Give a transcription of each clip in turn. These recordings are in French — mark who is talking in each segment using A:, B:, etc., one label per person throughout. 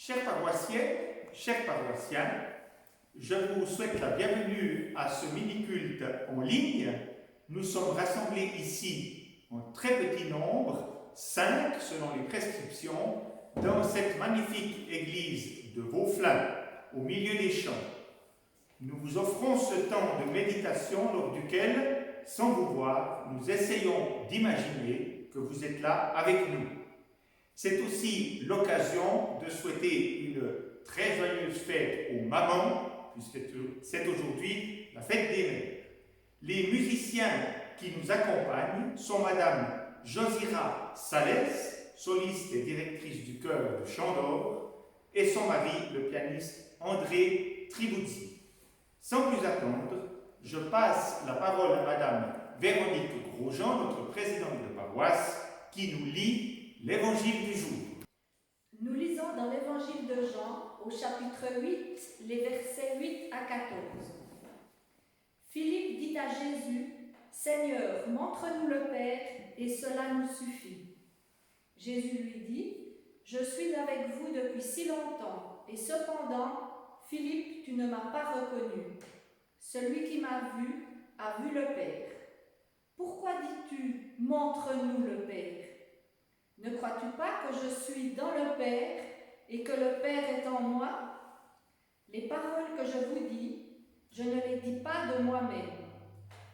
A: Chers paroissiens, chers paroissiens, je vous souhaite la bienvenue à ce mini-culte en ligne. Nous sommes rassemblés ici en très petit nombre, 5 selon les prescriptions, dans cette magnifique église de Vauflin, au milieu des champs. Nous vous offrons ce temps de méditation lors duquel, sans vous voir, nous essayons d'imaginer que vous êtes là avec nous. C'est aussi l'occasion de souhaiter une très joyeuse fête aux mamans, puisque c'est aujourd'hui la fête des mères. Les musiciens qui nous accompagnent sont Madame Josira Salès, soliste et directrice du chœur de Chant d'Or, et son mari, le pianiste André Tribuzzi. Sans plus attendre, je passe la parole à Madame Véronique Grosjean, notre présidente de paroisse, qui nous lit l'Évangile du jour.
B: Nous lisons dans l'Évangile de Jean, au chapitre 8, les versets 8 à 14. Philippe dit à Jésus, « Seigneur, montre-nous le Père, et cela nous suffit. » Jésus lui dit, « Je suis avec vous depuis si longtemps, et cependant, Philippe, tu ne m'as pas reconnu. Celui qui m'a vu a vu le Père. Pourquoi dis-tu, montre-nous le Père ? Ne crois-tu pas que je suis dans le Père et que le Père est en moi ? Les paroles que je vous dis, je ne les dis pas de moi-même.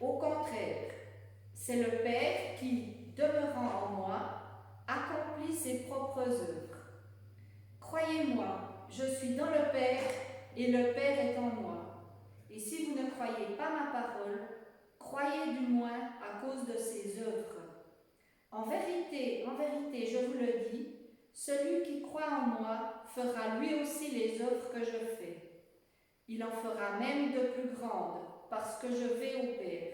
B: Au contraire, c'est le Père qui, demeurant en moi, accomplit ses propres œuvres. Croyez-moi, je suis dans le Père et le Père est en moi. Et si vous ne croyez pas ma parole, croyez du moins à cause de ses œuvres. En vérité, je vous le dis, celui qui croit en moi fera lui aussi les œuvres que je fais. Il en fera même de plus grandes, parce que je vais au Père.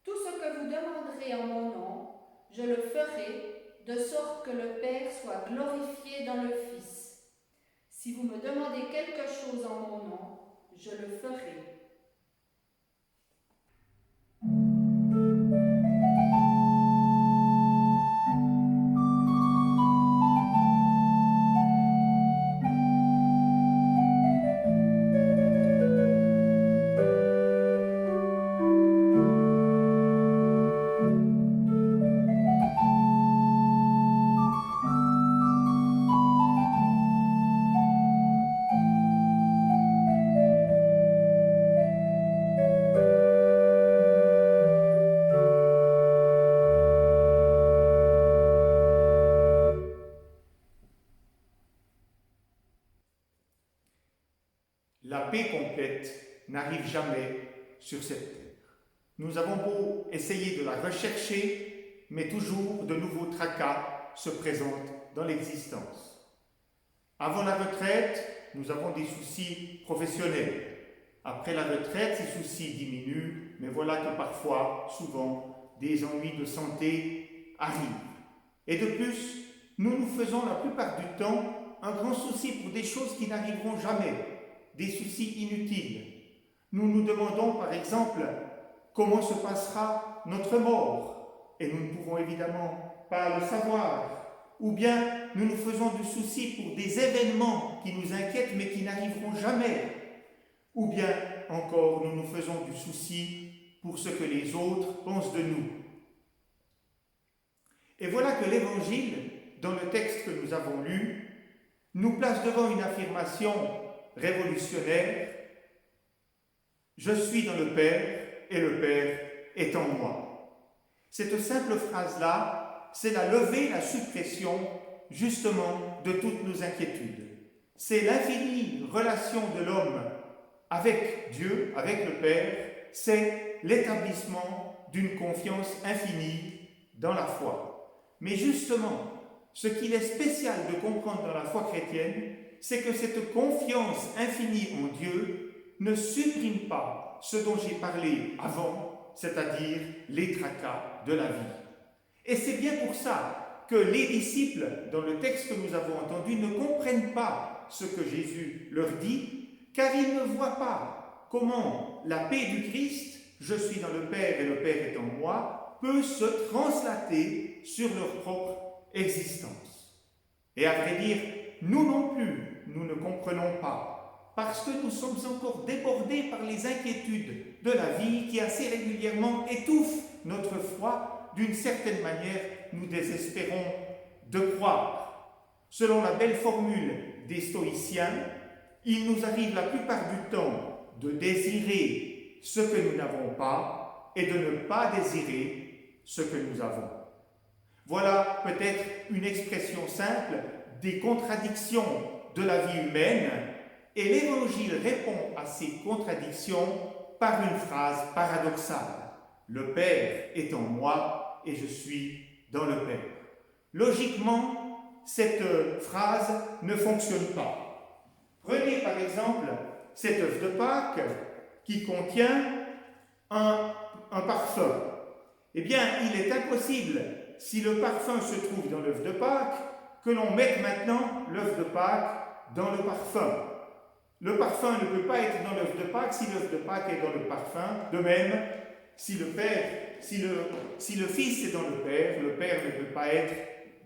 B: Tout ce que vous demanderez en mon nom, je le ferai, de sorte que le Père soit glorifié dans le Fils. Si vous me demandez quelque chose en mon nom, je le ferai.
A: La paix complète n'arrive jamais sur cette terre. Nous avons beau essayer de la rechercher, mais toujours de nouveaux tracas se présentent dans l'existence. Avant la retraite, nous avons des soucis professionnels. Après la retraite, ces soucis diminuent, mais voilà que parfois, souvent, des ennuis de santé arrivent. Et de plus, nous nous faisons la plupart du temps un grand souci pour des choses qui n'arriveront jamais, des soucis inutiles. Nous nous demandons par exemple comment se passera notre mort, et nous ne pouvons évidemment pas le savoir. Ou bien nous nous faisons du souci pour des événements qui nous inquiètent mais qui n'arriveront jamais. Ou bien encore nous nous faisons du souci pour ce que les autres pensent de nous. Et voilà que l'Évangile, dans le texte que nous avons lu, nous place devant une affirmation révolutionnaire. Je suis dans le Père et le Père est en moi. Cette simple phrase-là, c'est la levée, la suppression, justement, de toutes nos inquiétudes. C'est l'infinie relation de l'homme avec Dieu, avec le Père, c'est l'établissement d'une confiance infinie dans la foi. Mais justement, ce qu'il est spécial de comprendre dans la foi chrétienne, c'est que cette confiance infinie en Dieu ne supprime pas ce dont j'ai parlé avant, c'est-à-dire les tracas de la vie. Et c'est bien pour ça que les disciples, dans le texte que nous avons entendu, ne comprennent pas ce que Jésus leur dit, car ils ne voient pas comment la paix du Christ, je suis dans le Père et le Père est en moi, peut se translater sur leur propre existence. Et à vrai dire, nous non plus, nous ne comprenons pas, parce que nous sommes encore débordés par les inquiétudes de la vie qui assez régulièrement étouffent notre foi. D'une certaine manière, nous désespérons de croire. Selon la belle formule des stoïciens, il nous arrive la plupart du temps de désirer ce que nous n'avons pas et de ne pas désirer ce que nous avons. Voilà peut-être une expression simple des contradictions de la vie humaine, et l'Évangile répond à ces contradictions par une phrase paradoxale. Le Père est en moi et je suis dans le Père. Logiquement, cette phrase ne fonctionne pas. Prenez par exemple cet œuf de Pâques qui contient un parfum. Eh bien, il est impossible, si le parfum se trouve dans l'œuf de Pâques, que l'on mette maintenant l'œuf de Pâques dans le parfum. Le parfum ne peut pas être dans l'œuf de Pâques si l'œuf de Pâques est dans le parfum. De même, si le Fils est dans le Père ne peut pas être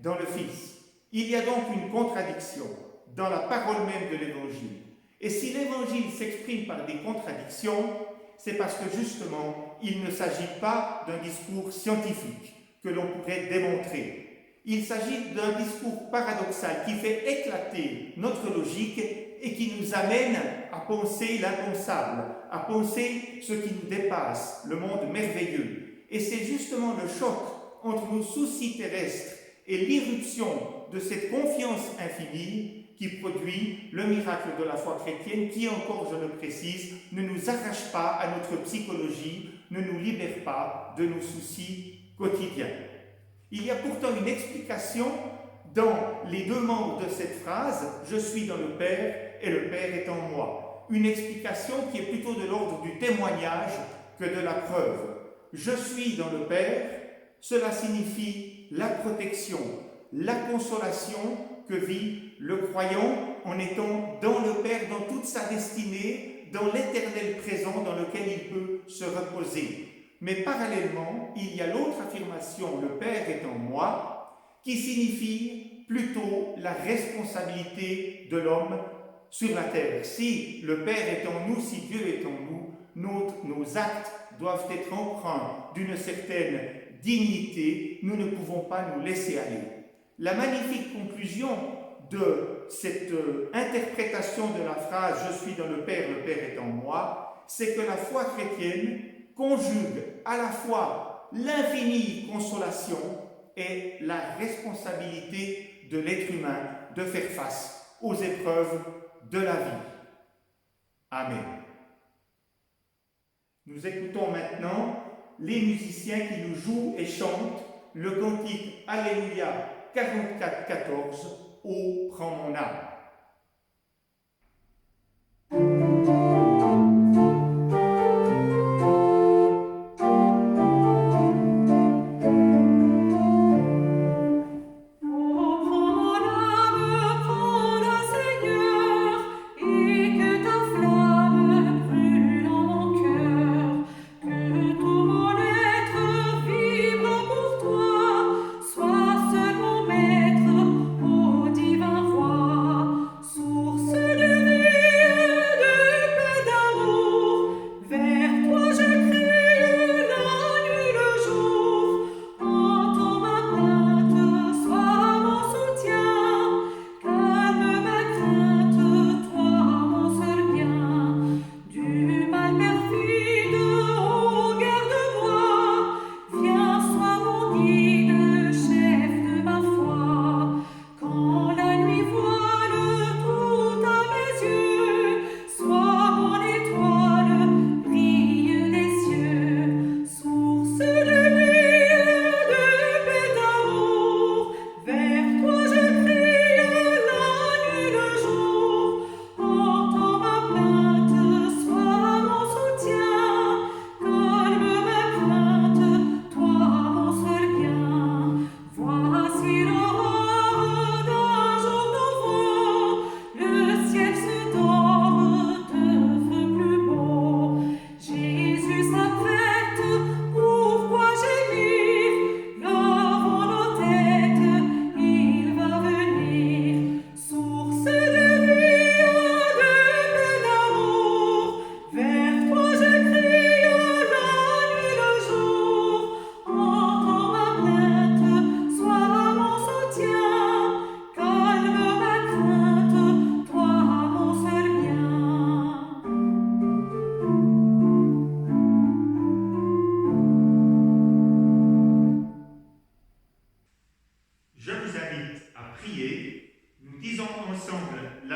A: dans le Fils. Il y a donc une contradiction dans la parole même de l'Évangile. Et si l'Évangile s'exprime par des contradictions, c'est parce que justement, il ne s'agit pas d'un discours scientifique que l'on pourrait démontrer. Il s'agit d'un discours paradoxal qui fait éclater notre logique et qui nous amène à penser l'impensable, à penser ce qui nous dépasse, le monde merveilleux. Et c'est justement le choc entre nos soucis terrestres et l'irruption de cette confiance infinie qui produit le miracle de la foi chrétienne qui, encore je le précise, ne nous arrache pas à notre psychologie, ne nous libère pas de nos soucis quotidiens. Il y a pourtant une explication dans les deux membres de cette phrase « Je suis dans le Père et le Père est en moi ». Une explication qui est plutôt de l'ordre du témoignage que de la preuve. « Je suis dans le Père », cela signifie la protection, la consolation que vit le croyant en étant dans le Père, dans toute sa destinée, dans l'éternel présent dans lequel il peut se reposer. Mais parallèlement, il y a l'autre affirmation, le Père est en moi, qui signifie plutôt la responsabilité de l'homme sur la terre. Si le Père est en nous, si Dieu est en nous, nos actes doivent être empreints d'une certaine dignité, nous ne pouvons pas nous laisser aller. La magnifique conclusion de cette interprétation de la phrase « Je suis dans le Père est en moi », c'est que la foi chrétienne conjugue à la fois l'infinie consolation et la responsabilité de l'être humain de faire face aux épreuves de la vie. Amen. Nous écoutons maintenant les musiciens qui nous jouent et chantent le cantique Alléluia 44-14, Ô prends mon âme.
C: Sois seul mon maître, ô divin roi.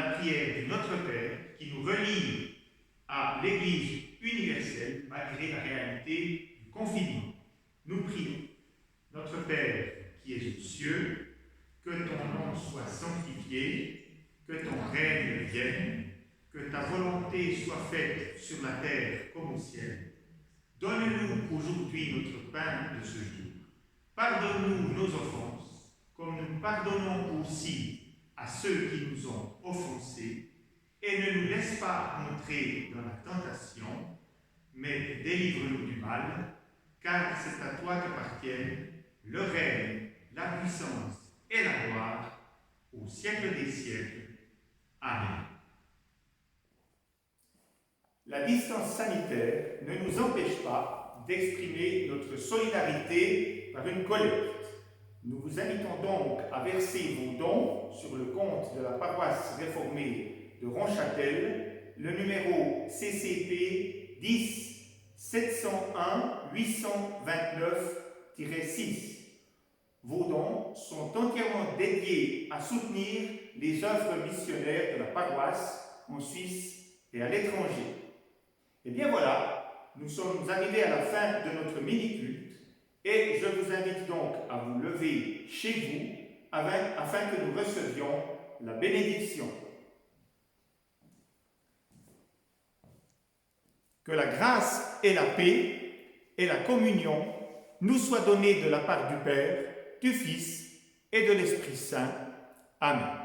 A: la prière du Notre Père qui nous relie à l'Église universelle malgré la réalité du confinement. Nous prions. Notre Père qui es aux cieux, que ton nom soit sanctifié, que ton règne vienne, que ta volonté soit faite sur la terre comme au ciel. Donne-nous aujourd'hui notre pain de ce jour. Pardonne-nous nos offenses, comme nous pardonnons aussi à ceux qui nous ont offensés, et ne nous laisse pas entrer dans la tentation, mais délivre-nous du mal, car c'est à toi qu'appartiennent le règne, la puissance et la gloire au siècle des siècles. Amen. La distance sanitaire ne nous empêche pas d'exprimer notre solidarité par une collecte. Nous vous invitons donc à verser vos dons sur le compte de la paroisse réformée de Ronchâtel, le numéro CCP 10 701 829-6. Vos dons sont entièrement dédiés à soutenir les œuvres missionnaires de la paroisse en Suisse et à l'étranger. Et bien voilà, nous sommes arrivés à la fin de notre mini-culte et je vous invite donc à vous lever chez vous afin que nous recevions la bénédiction. Que la grâce et la paix et la communion nous soient données de la part du Père, du Fils et de l'Esprit Saint. Amen.